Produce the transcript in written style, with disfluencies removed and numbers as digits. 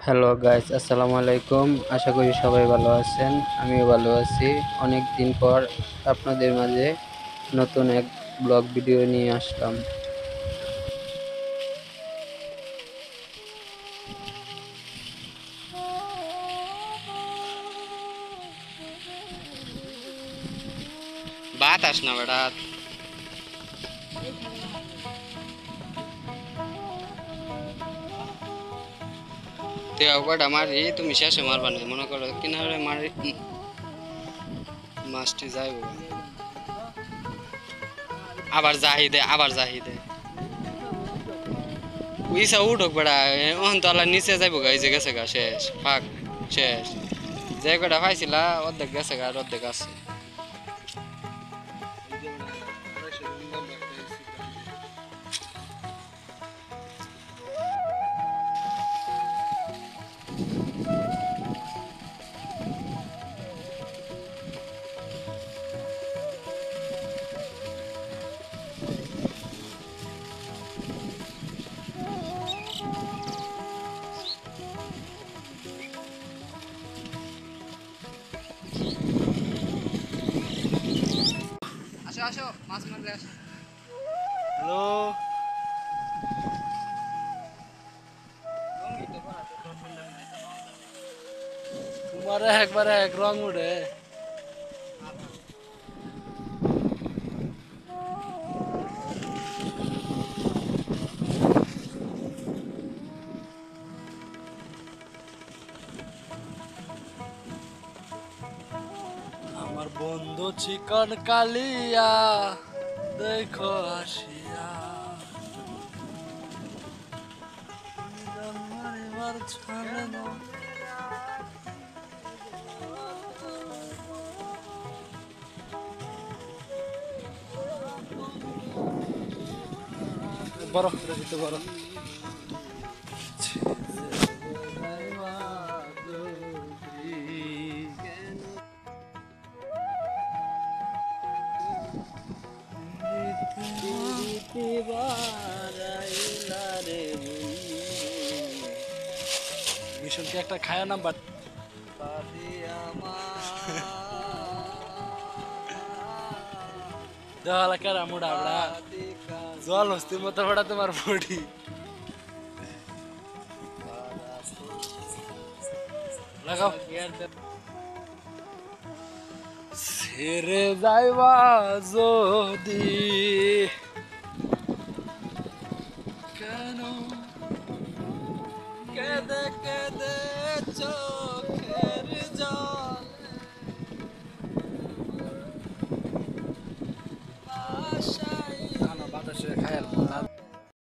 Hello guys, আসসালামু আলাইকুম। আশা করি সবাই ভালো আছেন। আমিও ভালো আছি। অনেক দিন পর আপনাদের মাঝে নতুন এক ব্লগ ভিডিও নিয়ে আসলাম। বাতাস না বেটা, তুই কয়টা মারি, তুমি শেষে মারবা না মনে করো কিনারে মারি মাছটি যাইব। আবার জাহিদে উইসা উঠক বেড়া, ওহন তো আল্লাহ নিচে যাইব গা, এই যে গেছে গা, শেষ ফাঁক, শেষ। যে কয়টা পাইছিলা অর্ধেক গেছে গা আর অর্ধেক আছে। আসো আসো, মাছ মারবে আসো। হ্যালো, তোমার একবারে এক রং উঠে। আমার বন্ধু চিকন কালিয়া দেখো আসিয়া, মারিবার ছাড়ে না। বড় দিতে বড় মিশন কি একটা খায়া নাম্বার দেওয়ালা কেরা মুড়া আমরা জল হস্তির মতো বড়া তোমার বডি লাগাও ছেড়ে যাইবা যদি কেন কেদে কেদে চোখ